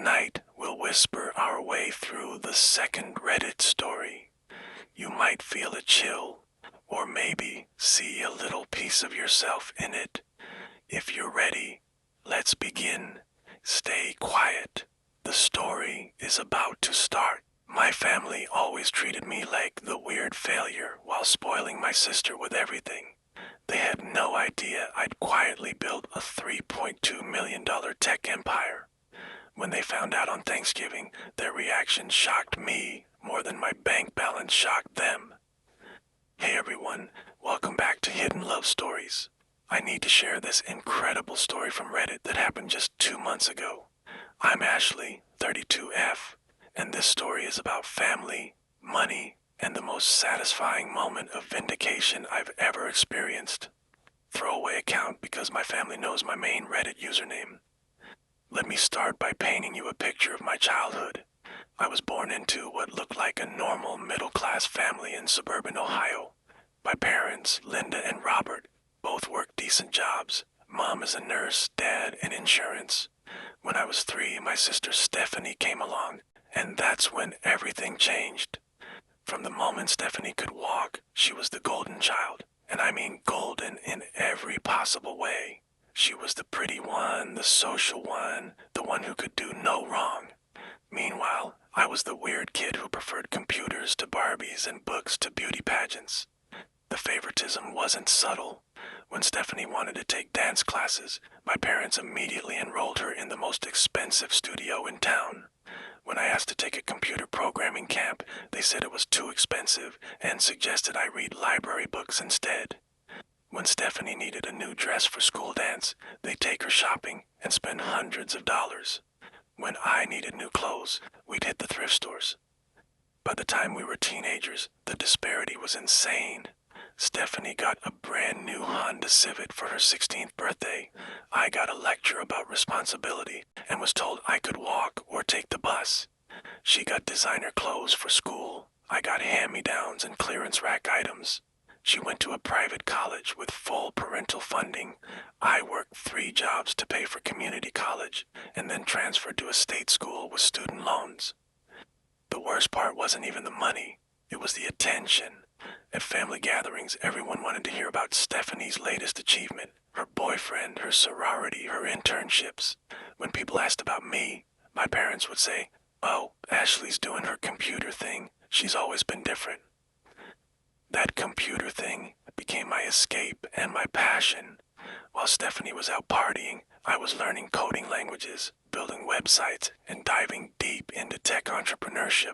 Tonight, we'll whisper our way through the second Reddit story. You might feel a chill, or maybe see a little piece of yourself in it. If you're ready, let's begin. Stay quiet. The story is about to start. My family always treated me like the weird failure while spoiling my sister with everything. They had no idea I'd quietly built a $3.2 million tech empire. When they found out on Thanksgiving, their reaction shocked me more than my bank balance shocked them. Hey everyone, welcome back to Hidden Love Stories. I need to share this incredible story from Reddit that happened just 2 months ago. I'm Ashley, 32F, and this story is about family, money, and the most satisfying moment of vindication I've ever experienced. Throwaway account because my family knows my main Reddit username. Let me start by painting you a picture of my childhood. I was born into what looked like a normal middle-class family in suburban Ohio. My parents, Linda and Robert, both worked decent jobs. Mom is a nurse, dad in insurance. When I was 3, my sister Stephanie came along, and that's when everything changed. From the moment Stephanie could walk, she was the golden child, and I mean golden in every possible way. She was the pretty one, the social one, the one who could do no wrong. Meanwhile, I was the weird kid who preferred computers to Barbies and books to beauty pageants. The favoritism wasn't subtle. When Stephanie wanted to take dance classes, my parents immediately enrolled her in the most expensive studio in town. When I asked to take a computer programming camp, they said it was too expensive and suggested I read library books instead. When Stephanie needed a new dress for school dance, they'd take her shopping and spend hundreds of dollars. When I needed new clothes, we'd hit the thrift stores. By the time we were teenagers, the disparity was insane. Stephanie got a brand new Honda Civic for her 16th birthday. I got a lecture about responsibility and was told I could walk or take the bus. She got designer clothes for school. I got hand-me-downs and clearance rack items. She went to a private college with full parental funding. I worked 3 jobs to pay for community college and then transferred to a state school with student loans. The worst part wasn't even the money. It was the attention. At family gatherings, everyone wanted to hear about Stephanie's latest achievement, her boyfriend, her sorority, her internships. When people asked about me, my parents would say, "Oh, Ashley's doing her computer thing. She's always been different." That computer thing became my escape and my passion. While Stephanie was out partying, I was learning coding languages, building websites, and diving deep into tech entrepreneurship.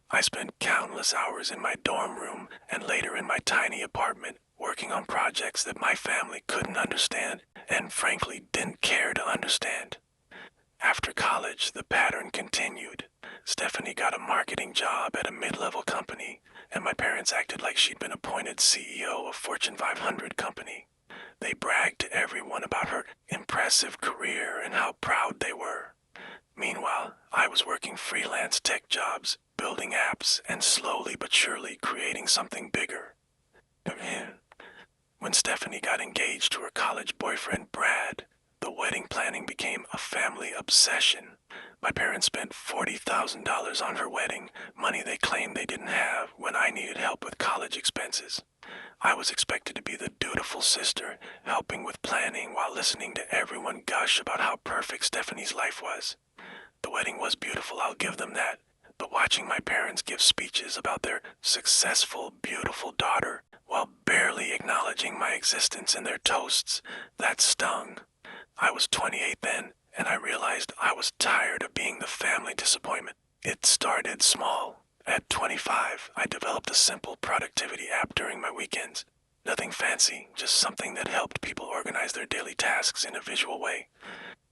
I spent countless hours in my dorm room and later in my tiny apartment working on projects that my family couldn't understand and frankly didn't care to understand. After college, the pattern continued. Stephanie got a marketing job at a mid-level company, and my parents acted like she'd been appointed CEO of Fortune 500 company. They bragged to everyone about her impressive career and how proud they were. Meanwhile, I was working freelance tech jobs, building apps, and slowly but surely creating something bigger. When Stephanie got engaged to her college boyfriend, Brad, the wedding planning became a family obsession. My parents spent $40,000 on her wedding, money they claimed they didn't have when I needed help with college expenses. I was expected to be the dutiful sister, helping with planning while listening to everyone gush about how perfect Stephanie's life was. The wedding was beautiful, I'll give them that, but watching my parents give speeches about their successful, beautiful daughter while barely acknowledging my existence in their toasts, that stung. I was 28 then, and I realized I was tired of being the family disappointment. It started small. At 25, I developed a simple productivity app during my weekends. Nothing fancy, just something that helped people organize their daily tasks in a visual way.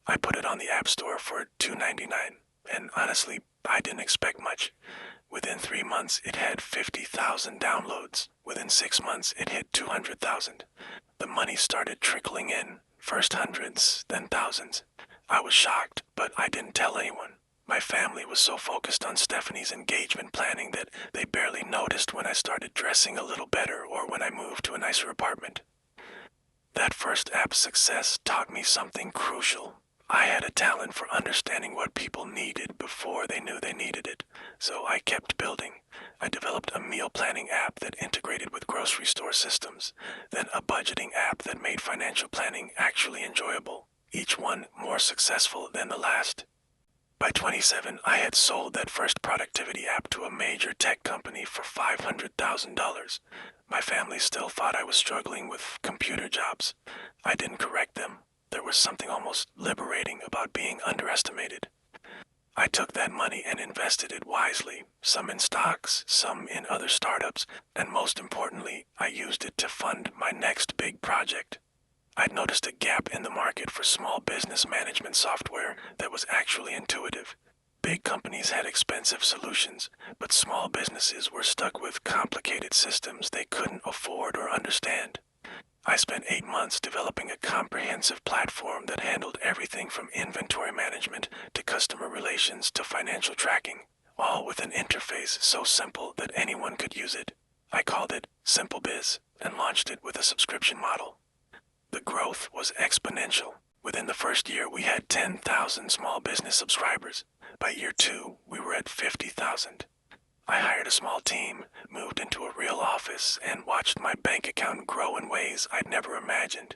I put it on the App Store for $2.99, and honestly, I didn't expect much. Within 3 months, it had 50,000 downloads. Within 6 months, it hit 200,000. The money started trickling in, first hundreds, then thousands. I was shocked, but I didn't tell anyone. My family was so focused on Stephanie's engagement planning that they barely noticed when I started dressing a little better or when I moved to a nicer apartment. That first app's success taught me something crucial. I had a talent for understanding what people needed before they knew they needed it, so I kept building. I developed a meal planning app that integrated with grocery store systems, then a budgeting app that made financial planning actually enjoyable, each one more successful than the last. By 27, I had sold that first productivity app to a major tech company for $500,000. My family still thought I was struggling with computer jobs. I didn't correct them. There was something almost liberating about being underestimated. I took that money and invested it wisely, some in stocks, some in other startups, and most importantly, I used it to fund my next big project. I'd noticed a gap in the market for small business management software that was actually intuitive. Big companies had expensive solutions, but small businesses were stuck with complicated systems they couldn't afford or understand. I spent 8 months developing a comprehensive platform that handled everything from inventory management to customer relations to financial tracking, all with an interface so simple that anyone could use it. I called it Simple Biz and launched it with a subscription model. The growth was exponential. Within the first year, we had 10,000 small business subscribers. By year 2, we were at 50,000. I hired a small team, moved into a real office, and watched my bank account grow in ways I'd never imagined.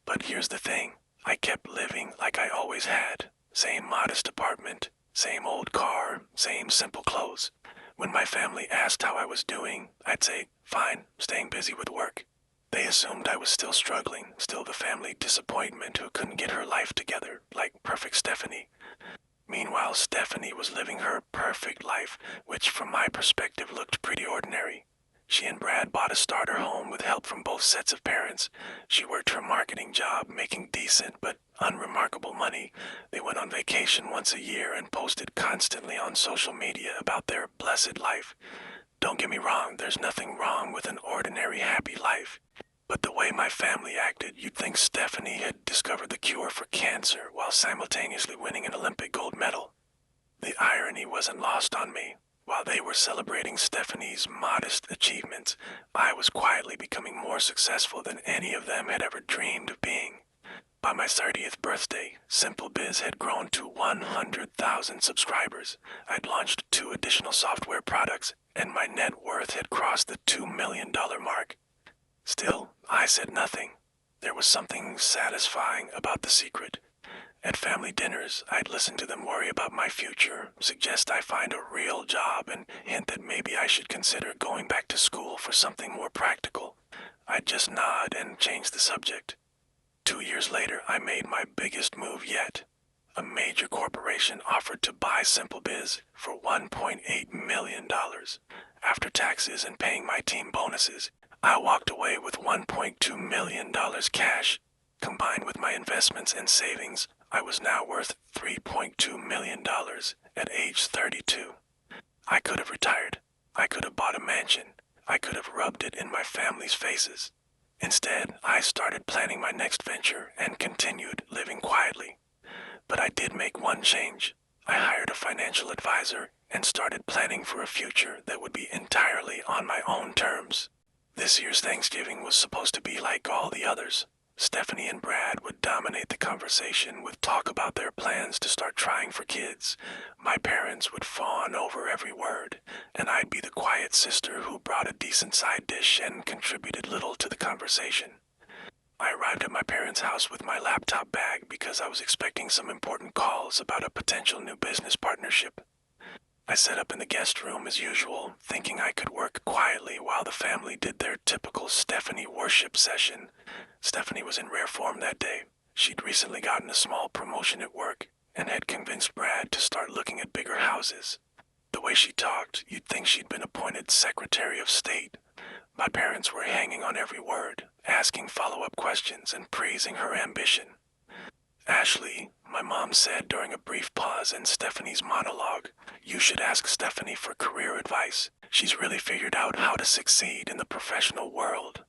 But here's the thing. I kept living like I always had. Same modest apartment, same old car, same simple clothes. When my family asked how I was doing, I'd say, fine, staying busy with work. They assumed I was still struggling, still the family disappointment who couldn't get her life together, like perfect Stephanie. Meanwhile, Stephanie was living her perfect life, which from my perspective looked pretty ordinary. She and Brad bought a starter home with help from both sets of parents. She worked her marketing job, making decent but unremarkable money. They went on vacation once a year and posted constantly on social media about their blessed life. Don't get me wrong, there's nothing wrong with an ordinary happy life. But the way my family acted, you'd think Stephanie had discovered the cure for cancer while simultaneously winning an Olympic gold medal. The irony wasn't lost on me. While they were celebrating Stephanie's modest achievements, I was quietly becoming more successful than any of them had ever dreamed of being. By my 30th birthday, Simple Biz had grown to 100,000 subscribers. I'd launched 2 additional software products, and my net worth had crossed the $2 million mark. Still, I said nothing. There was something satisfying about the secret. At family dinners, I'd listen to them worry about my future, suggest I find a real job, and hint that maybe I should consider going back to school for something more practical. I'd just nod and change the subject. 2 years later, I made my biggest move yet. A major corporation offered to buy Simple Biz for $1.8 million. After taxes and paying my team bonuses, I walked away with $1.2 million cash. Combined with my investments and savings, I was now worth $3.2 million at age 32. I could have retired. I could have bought a mansion. I could have rubbed it in my family's faces. Instead, I started planning my next venture and continued living quietly. But I did make one change. I hired a financial advisor and started planning for a future that would be entirely on my own terms. This year's Thanksgiving was supposed to be like all the others. Stephanie and Brad would dominate the conversation with talk about their plans to start trying for kids. My parents would fawn over every word, and I'd be the quiet sister who brought a decent side dish and contributed little to the conversation. I arrived at my parents' house with my laptop bag because I was expecting some important calls about a potential new business partnership. I set up in the guest room as usual, thinking I could work quietly while the family did their typical Stephanie worship session. Stephanie was in rare form that day. She'd recently gotten a small promotion at work and had convinced Brad to start looking at bigger houses. The way she talked, you'd think she'd been appointed Secretary of State. My parents were hanging on every word, asking follow-up questions and praising her ambition. Ashley, my mom said during a brief pause in Stephanie's monologue, you should ask Stephanie for career advice. She's really figured out how to succeed in the professional world.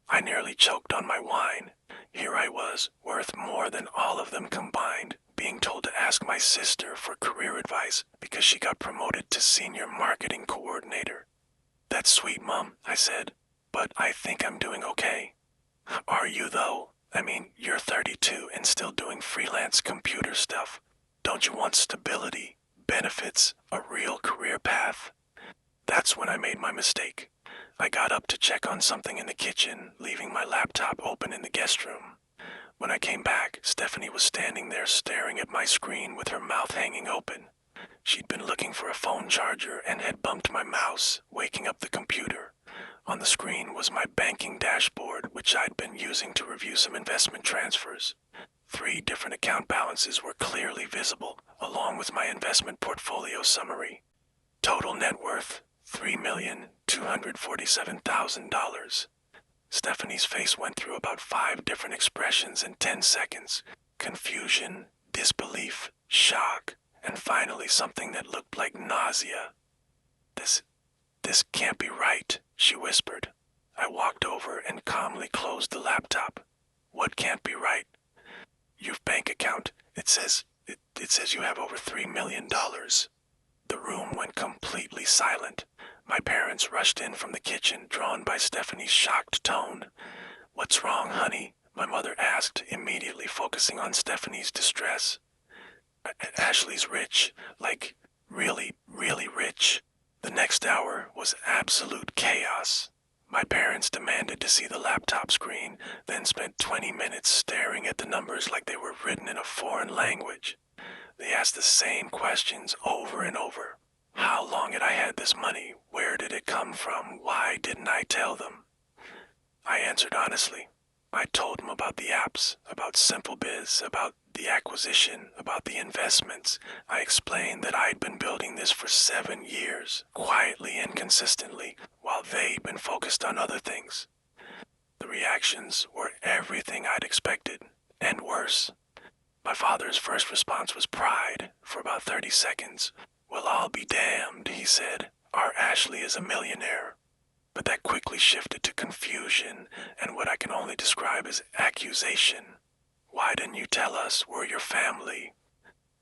I nearly choked on my wine. Here I was, worth more than all of them combined, being told to ask my sister for career advice because she got promoted to senior marketing coordinator. That's sweet, Mom, I said, but I think I'm doing okay. Are you, though? I mean, you're 32 and still doing freelance computer stuff. Don't you want stability, benefits, a real career path? That's when I made my mistake. I got up to check on something in the kitchen, leaving my laptop open in the guest room. When I came back, Stephanie was standing there staring at my screen with her mouth hanging open. She'd been looking for a phone charger and had bumped my mouse, waking up the computer. On the screen was my banking dashboard, which I'd been using to review some investment transfers. 3 different account balances were clearly visible, along with my investment portfolio summary. Total net worth, $3,247,000. Stephanie's face went through about 5 different expressions in 10 seconds. Confusion, disbelief, shock, and finally something that looked like nausea. This can't be right, she whispered. I walked over and calmly closed the laptop. What can't be right? Your bank account, it says you have over $3 million. The room went completely silent. My parents rushed in from the kitchen, drawn by Stephanie's shocked tone. What's wrong, honey? My mother asked, immediately focusing on Stephanie's distress. Ashley's rich, like really, really rich. The next hour was absolute chaos. My parents demanded to see the laptop screen, then spent 20 minutes staring at the numbers like they were written in a foreign language. They asked the same questions over and over. How long had I had this money? Where did it come from? Why didn't I tell them? I answered honestly. I told them about the apps, about SimpleBiz, about the acquisition, about the investments. I explained that I'd been building this for 7 years, quietly and consistently, while they'd been focused on other things. The reactions were everything I'd expected, and worse. My father's first response was pride for about 30 seconds. Well, I'll be damned, he said. Our Ashley is a millionaire. But that quickly shifted to confusion and what I can only describe as accusation. Why didn't you tell us we're your family?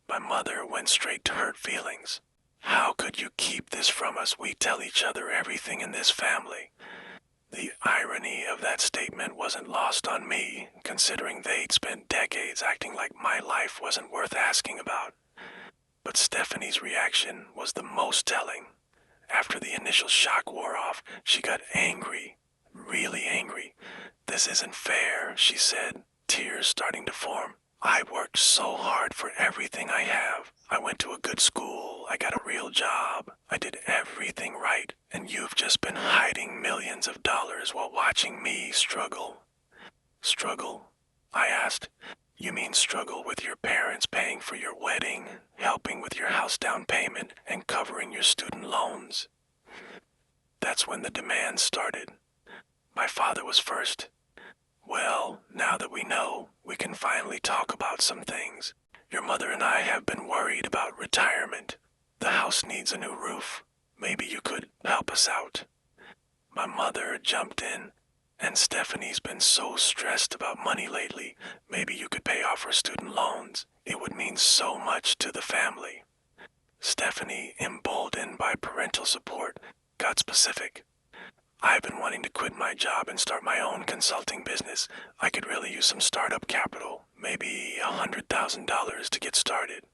My mother went straight to hurt feelings. How could you keep this from us? We tell each other everything in this family. The irony of that statement wasn't lost on me, considering they'd spent decades acting like my life wasn't worth asking about. But Stephanie's reaction was the most telling. After the initial shock wore off, she got angry, really angry. This isn't fair, she said, tears starting to form. I worked so hard for everything I have. I went to a good school, I got a real job, I did everything right, and you've just been hiding millions of dollars while watching me struggle. Struggle? I asked. You mean struggle with your parents paying for your wedding, helping with your house down payment, and covering your student loans? That's when the demands started. My father was first. Well, now that we know, we can finally talk about some things. Your mother and I have been worried about retirement. The house needs a new roof. Maybe you could help us out. My mother jumped in. And Stephanie's been so stressed about money lately. Maybe you could pay off her student loans. It would mean so much to the family. Stephanie, emboldened by parental support, got specific. I've been wanting to quit my job and start my own consulting business. I could really use some startup capital, maybe $100,000 to get started.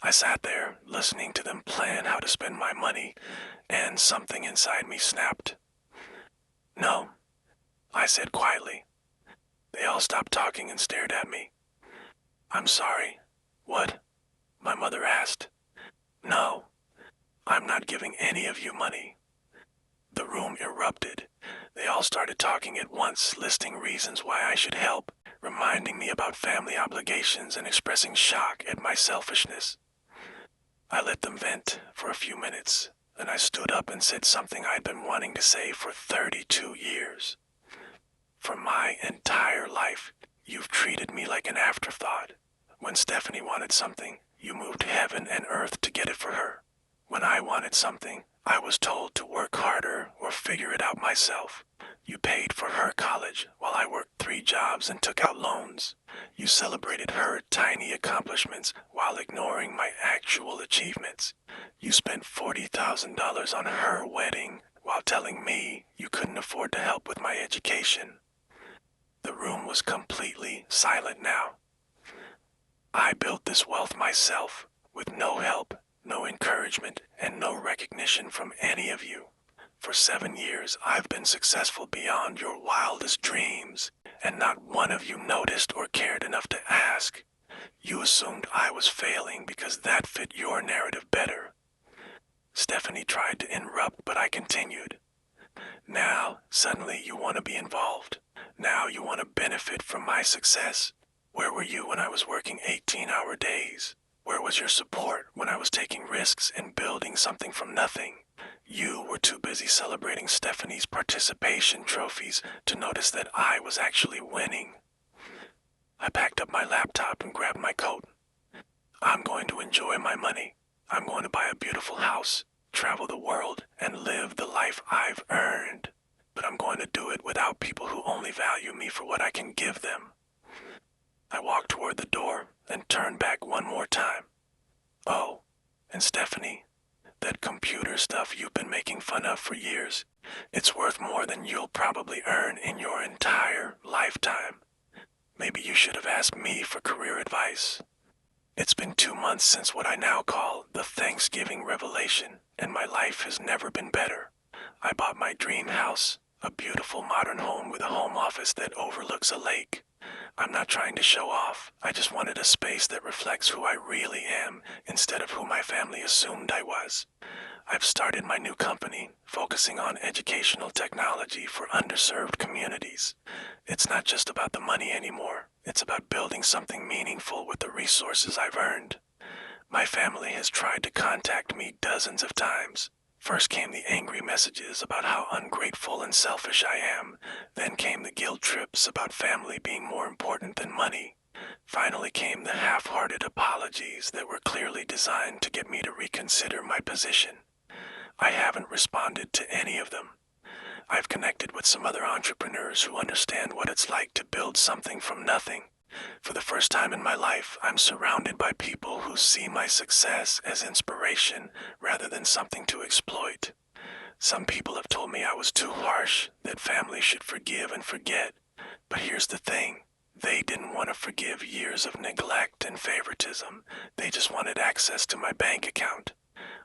I sat there, listening to them plan how to spend my money, and something inside me snapped. No, I said quietly. They all stopped talking and stared at me. I'm sorry. What? My mother asked. No, I'm not giving any of you money. The room erupted. They all started talking at once, listing reasons why I should help, reminding me about family obligations and expressing shock at my selfishness. I let them vent for a few minutes. Then I stood up and said something I'd been wanting to say for 32 years. For my entire life, you've treated me like an afterthought. When Stephanie wanted something, you moved heaven and earth to get it for her. When I wanted something, I was told to work harder or figure it out myself. You paid for her college while I worked 3 jobs and took out loans. You celebrated her tiny accomplishments while ignoring my actual achievements. You spent $40,000 on her wedding while telling me you couldn't afford to help with my education. The room was completely silent now. I built this wealth myself, with no help, no encouragement, and no recognition from any of you. For 7 years, I've been successful beyond your wildest dreams, and not one of you noticed or cared enough to ask. You assumed I was failing because that fit your narrative better. Stephanie tried to interrupt, but I continued. Now, suddenly you want to be involved. Now you want to benefit from my success. Where were you when I was working 18-hour days? Where was your support when I was taking risks and building something from nothing? You were too busy celebrating Stephanie's participation trophies to notice that I was actually winning. I packed up my laptop and grabbed my coat. I'm going to enjoy my money. I'm going to buy a beautiful house, travel the world, and live the life I've earned. But I'm going to do it without people who only value me for what I can give them. I walked toward the door and turned back one more time. Oh, and Stephanie, that computer stuff you've been making fun of for years, it's worth more than you'll probably earn in your entire lifetime. Maybe you should have asked me for career advice. It's been 2 months since what I now call the Thanksgiving revelation, and my life has never been better. I bought my dream house, a beautiful modern home with a home office that overlooks a lake. I'm not trying to show off. I just wanted a space that reflects who I really am instead of who my family assumed I was. I've started my new company, focusing on educational technology for underserved communities. It's not just about the money anymore. It's about building something meaningful with the resources I've earned. My family has tried to contact me dozens of times. First came the angry messages about how ungrateful and selfish I am. Then came the guilt trips about family being more important than money. Finally came the half-hearted apologies that were clearly designed to get me to reconsider my position. I haven't responded to any of them. I've connected with some other entrepreneurs who understand what it's like to build something from nothing. For the first time in my life, I'm surrounded by people who see my success as inspiration rather than something to exploit. Some people have told me I was too harsh, that family should forgive and forget. But here's the thing. They didn't want to forgive years of neglect and favoritism. They just wanted access to my bank account.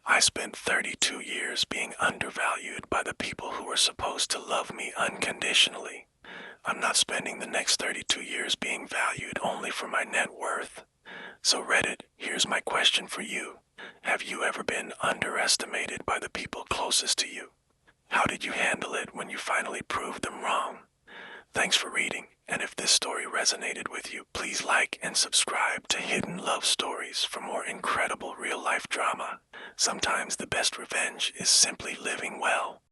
I spent 32 years being undervalued by the people who were supposed to love me unconditionally. I'm not spending the next 32 years being valued only for my net worth. So Reddit, here's my question for you. Have you ever been underestimated by the people closest to you? How did you handle it when you finally proved them wrong? Thanks for reading, and if this story resonated with you, please like and subscribe to Hidden Love Stories for more incredible real-life drama. Sometimes the best revenge is simply living well.